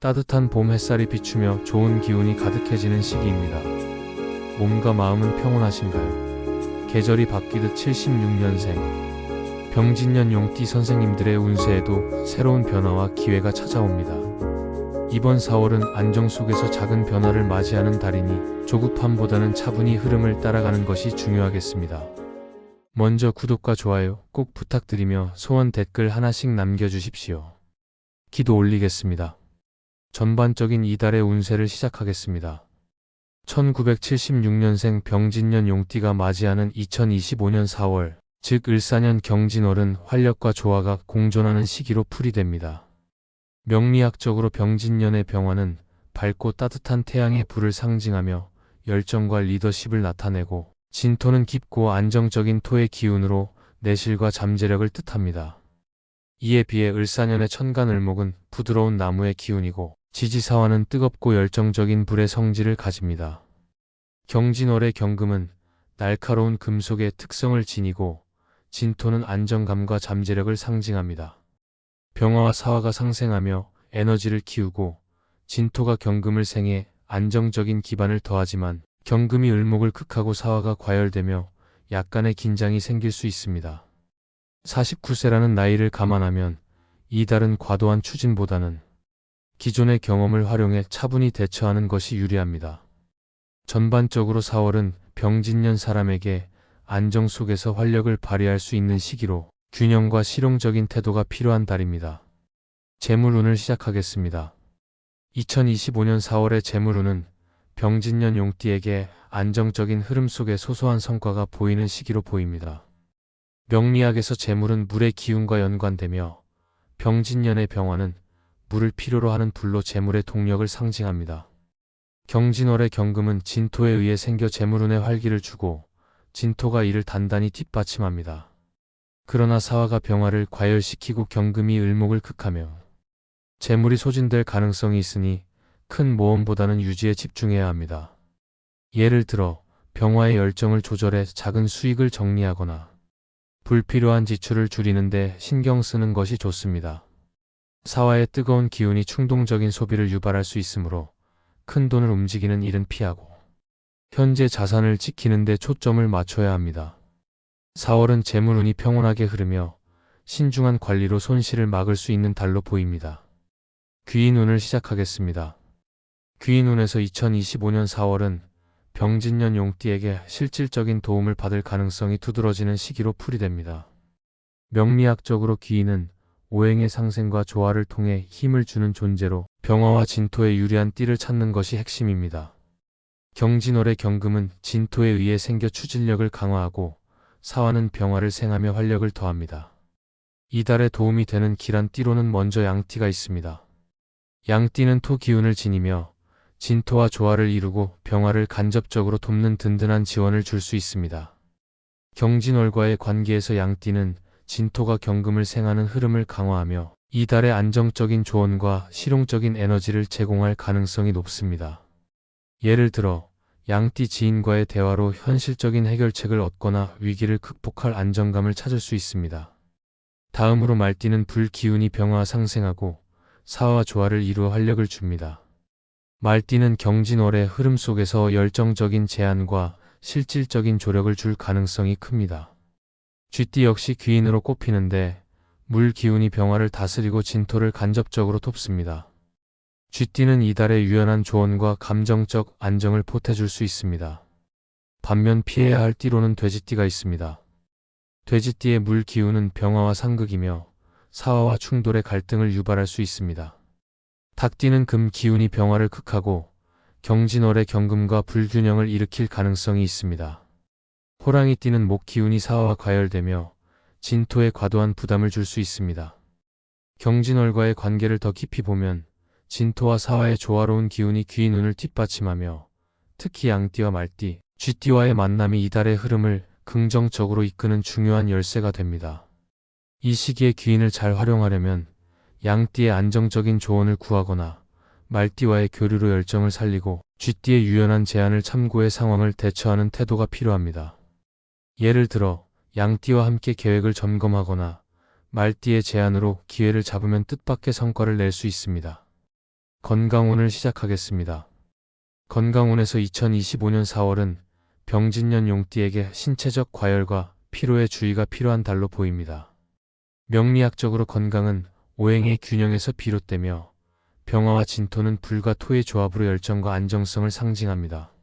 따뜻한 봄 햇살이 비추며 좋은 기운이 가득해지는 시기입니다. 몸과 마음은 평온하신가요? 계절이 바뀌듯 76년생 병진년 용띠 선생님들의 운세에도 새로운 변화와 기회가 찾아옵니다. 이번 4월은 안정 속에서 작은 변화를 맞이하는 달이니 조급함보다는 차분히 흐름을 따라가는 것이 중요하겠습니다. 먼저 구독과 좋아요 꼭 부탁드리며 소원 댓글 하나씩 남겨주십시오. 기도 올리겠습니다. 전반적인 이달의 운세를 시작하겠습니다. 1976년생 병진년 용띠가 맞이하는 2025년 4월, 즉 을사년 경진월은 활력과 조화가 공존하는 시기로 풀이됩니다. 명리학적으로 병진년의 병화는 밝고 따뜻한 태양의 불을 상징하며 열정과 리더십을 나타내고, 진토는 깊고 안정적인 토의 기운으로 내실과 잠재력을 뜻합니다. 이에 비해 을사년의 천간을목은 부드러운 나무의 기운이고, 지지사화는 뜨겁고 열정적인 불의 성질을 가집니다. 경진월의 경금은 날카로운 금속의 특성을 지니고, 진토는 안정감과 잠재력을 상징합니다. 병화와 사화가 상생하며 에너지를 키우고, 진토가 경금을 생해 안정적인 기반을 더하지만, 경금이 을목을 극하고 사화가 과열되며 약간의 긴장이 생길 수 있습니다. 49세라는 나이를 감안하면 이 달은 과도한 추진보다는 기존의 경험을 활용해 차분히 대처하는 것이 유리합니다. 전반적으로 4월은 병진년 사람에게 안정 속에서 활력을 발휘할 수 있는 시기로 균형과 실용적인 태도가 필요한 달입니다. 재물운을 시작하겠습니다. 2025년 4월의 재물운은 병진년 용띠에게 안정적인 흐름 속에 소소한 성과가 보이는 시기로 보입니다. 명리학에서 재물은 물의 기운과 연관되며 병진년의 병화는 물을 필요로 하는 불로 재물의 동력을 상징합니다. 경진월의 경금은 진토에 의해 생겨 재물운에 활기를 주고, 진토가 이를 단단히 뒷받침합니다. 그러나 사화가 병화를 과열시키고 경금이 을목을 극하며 재물이 소진될 가능성이 있으니 큰 모험보다는 유지에 집중해야 합니다. 예를 들어 병화의 열정을 조절해 작은 수익을 정리하거나 불필요한 지출을 줄이는 데 신경 쓰는 것이 좋습니다. 사화의 뜨거운 기운이 충동적인 소비를 유발할 수 있으므로 큰 돈을 움직이는 일은 피하고 현재 자산을 지키는 데 초점을 맞춰야 합니다. 4월은 재물운이 평온하게 흐르며 신중한 관리로 손실을 막을 수 있는 달로 보입니다. 귀인운을 시작하겠습니다. 귀인운에서 2025년 4월은 병진년 용띠에게 실질적인 도움을 받을 가능성이 두드러지는 시기로 풀이됩니다. 명리학적으로 귀인은 오행의 상생과 조화를 통해 힘을 주는 존재로 병화와 진토의 유리한 띠를 찾는 것이 핵심입니다. 경진월의 경금은 진토에 의해 생겨 추진력을 강화하고, 사화는 병화를 생하며 활력을 더합니다. 이달에 도움이 되는 기란 띠로는 먼저 양띠가 있습니다. 양띠는 토 기운을 지니며 진토와 조화를 이루고 병화를 간접적으로 돕는 든든한 지원을 줄 수 있습니다. 경진월과의 관계에서 양띠는 진토가 경금을 생하는 흐름을 강화하며 이달의 안정적인 조언과 실용적인 에너지를 제공할 가능성이 높습니다. 예를 들어 양띠 지인과의 대화로 현실적인 해결책을 얻거나 위기를 극복할 안정감을 찾을 수 있습니다. 다음으로 말띠는 불 기운이 병화 상생하고 사화와 조화를 이루어 활력을 줍니다. 말띠는 경진월의 흐름 속에서 열정적인 제안과 실질적인 조력을 줄 가능성이 큽니다. 쥐띠 역시 귀인으로 꼽히는데 물 기운이 병화를 다스리고 진토를 간접적으로 돕습니다. 쥐띠는 이달의 유연한 조언과 감정적 안정을 보태줄 수 있습니다. 반면 피해야 할 띠로는 돼지띠가 있습니다. 돼지띠의 물 기운은 병화와 상극이며 사화와 충돌의 갈등을 유발할 수 있습니다. 닭띠는 금 기운이 병화를 극하고 경진월의 경금과 불균형을 일으킬 가능성이 있습니다. 호랑이띠는 목 기운이 사화와 과열되며 진토에 과도한 부담을 줄 수 있습니다. 경진월과의 관계를 더 깊이 보면 진토와 사화의 조화로운 기운이 귀인운을 뒷받침하며 특히 양띠와 말띠, 쥐띠와의 만남이 이달의 흐름을 긍정적으로 이끄는 중요한 열쇠가 됩니다. 이 시기에 귀인을 잘 활용하려면 양띠의 안정적인 조언을 구하거나 말띠와의 교류로 열정을 살리고 쥐띠의 유연한 제안을 참고해 상황을 대처하는 태도가 필요합니다. 예를 들어 양띠와 함께 계획을 점검하거나 말띠의 제안으로 기회를 잡으면 뜻밖의 성과를 낼 수 있습니다. 건강운을 시작하겠습니다. 건강운에서 2025년 4월은 병진년 용띠에게 신체적 과열과 피로에 주의가 필요한 달로 보입니다. 명리학적으로 건강은 오행의 균형에서 비롯되며 병화와 진토는 불과 토의 조합으로 열정과 안정성을 상징합니다.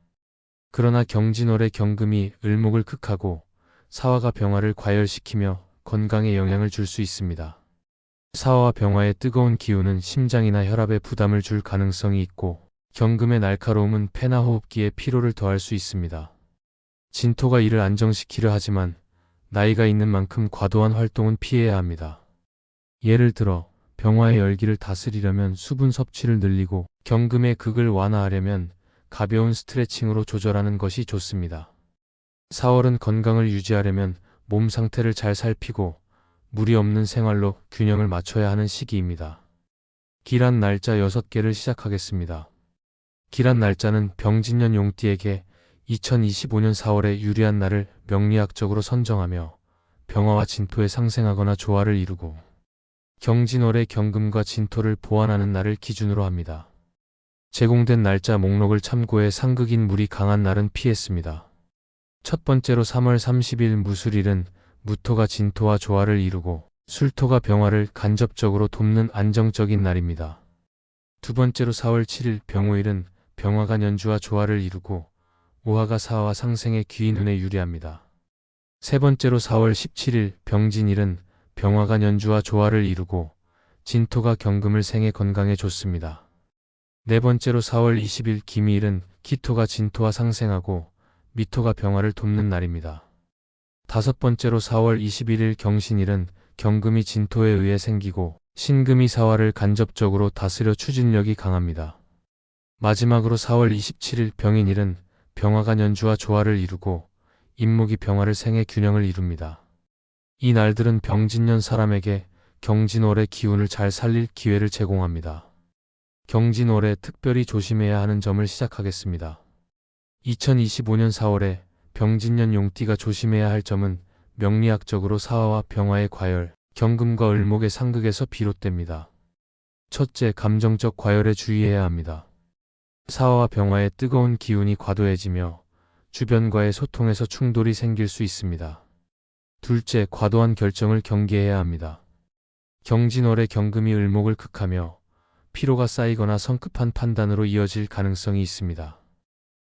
그러나 경진월의 경금이 을목을 극하고 사화가 병화를 과열시키며 건강에 영향을 줄 수 있습니다. 사화와 병화의 뜨거운 기운은 심장이나 혈압에 부담을 줄 가능성이 있고 경금의 날카로움은 폐나 호흡기에 피로를 더할 수 있습니다. 진토가 이를 안정시키려 하지만 나이가 있는 만큼 과도한 활동은 피해야 합니다. 예를 들어 병화의 열기를 다스리려면 수분 섭취를 늘리고 경금의 극을 완화하려면 가벼운 스트레칭으로 조절하는 것이 좋습니다. 4월은 건강을 유지하려면 몸 상태를 잘 살피고 무리 없는 생활로 균형을 맞춰야 하는 시기입니다. 기란 날짜 6개를 시작하겠습니다. 기란 날짜는 병진년 용띠에게 2025년 4월에 유리한 날을 명리학적으로 선정하며 병화와 진토에 상생하거나 조화를 이루고 경진월의 경금과 진토를 보완하는 날을 기준으로 합니다. 제공된 날짜 목록을 참고해 상극인 물이 강한 날은 피했습니다. 첫 번째로 3월 30일 무술일은 무토가 진토와 조화를 이루고 술토가 병화를 간접적으로 돕는 안정적인 날입니다. 두 번째로 4월 7일 병오일은 병화가 년주와 조화를 이루고 오화가 사화와 상생의 귀인운에 유리합니다. 세 번째로 4월 17일 병진일은 병화가 년주와 조화를 이루고 진토가 경금을 생해 건강에 좋습니다. 네 번째로 4월 20일 기미일은 기토가 진토와 상생하고 미토가 병화를 돕는 날입니다. 다섯 번째로 4월 21일 경신일은 경금이 진토에 의해 생기고 신금이 사화를 간접적으로 다스려 추진력이 강합니다. 마지막으로 4월 27일 병인일은 병화가 년주와 조화를 이루고 임목이 병화를 생해 균형을 이룹니다. 이 날들은 병진년 사람에게 경진월의 기운을 잘 살릴 기회를 제공합니다. 경진월에 특별히 조심해야 하는 점을 시작하겠습니다. 2025년 4월에 병진년 용띠가 조심해야 할 점은 명리학적으로 사화와 병화의 과열, 경금과 을목의 상극에서 비롯됩니다. 첫째, 감정적 과열에 주의해야 합니다. 사화와 병화의 뜨거운 기운이 과도해지며 주변과의 소통에서 충돌이 생길 수 있습니다. 둘째, 과도한 결정을 경계해야 합니다. 경진월의 경금이 을목을 극하며 피로가 쌓이거나 성급한 판단으로 이어질 가능성이 있습니다.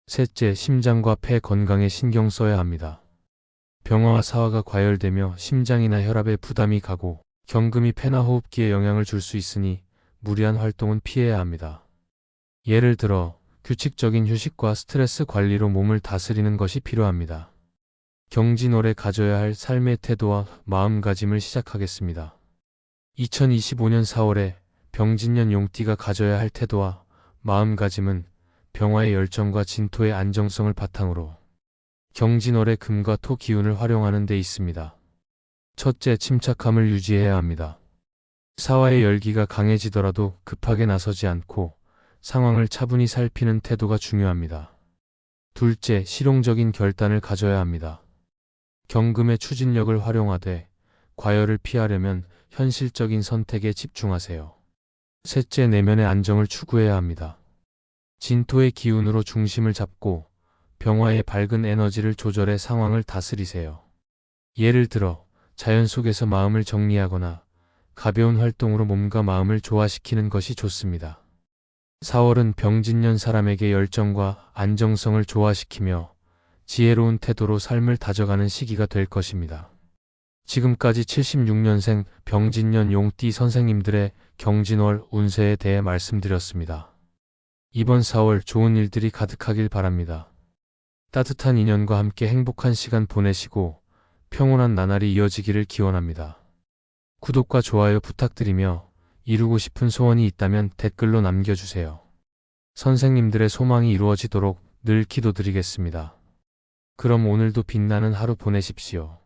셋째, 심장과 폐 건강에 신경 써야 합니다. 병화와 사화가 과열되며 심장이나 혈압에 부담이 가고 경금이 폐나 호흡기에 영향을 줄 수 있으니 무리한 활동은 피해야 합니다. 예를 들어 규칙적인 휴식과 스트레스 관리로 몸을 다스리는 것이 필요합니다. 경진월에 가져야 할 삶의 태도와 마음가짐을 시작하겠습니다. 2025년 4월에 병진년 용띠가 가져야 할 태도와 마음가짐은 병화의 열정과 진토의 안정성을 바탕으로 경진월의 금과 토 기운을 활용하는 데 있습니다. 첫째, 침착함을 유지해야 합니다. 사화의 열기가 강해지더라도 급하게 나서지 않고 상황을 차분히 살피는 태도가 중요합니다. 둘째, 실용적인 결단을 가져야 합니다. 경금의 추진력을 활용하되 과열을 피하려면 현실적인 선택에 집중하세요. 셋째, 내면의 안정을 추구해야 합니다. 진토의 기운으로 중심을 잡고 병화의 밝은 에너지를 조절해 상황을 다스리세요. 예를 들어 자연 속에서 마음을 정리하거나 가벼운 활동으로 몸과 마음을 조화시키는 것이 좋습니다. 4월은 병진년 사람에게 열정과 안정성을 조화시키며 지혜로운 태도로 삶을 다져가는 시기가 될 것입니다. 지금까지 76년생 병진년 용띠 선생님들의 경진월 운세에 대해 말씀드렸습니다. 이번 4월 좋은 일들이 가득하길 바랍니다. 따뜻한 인연과 함께 행복한 시간 보내시고 평온한 나날이 이어지기를 기원합니다. 구독과 좋아요 부탁드리며 이루고 싶은 소원이 있다면 댓글로 남겨주세요. 선생님들의 소망이 이루어지도록 늘 기도드리겠습니다. 그럼 오늘도 빛나는 하루 보내십시오.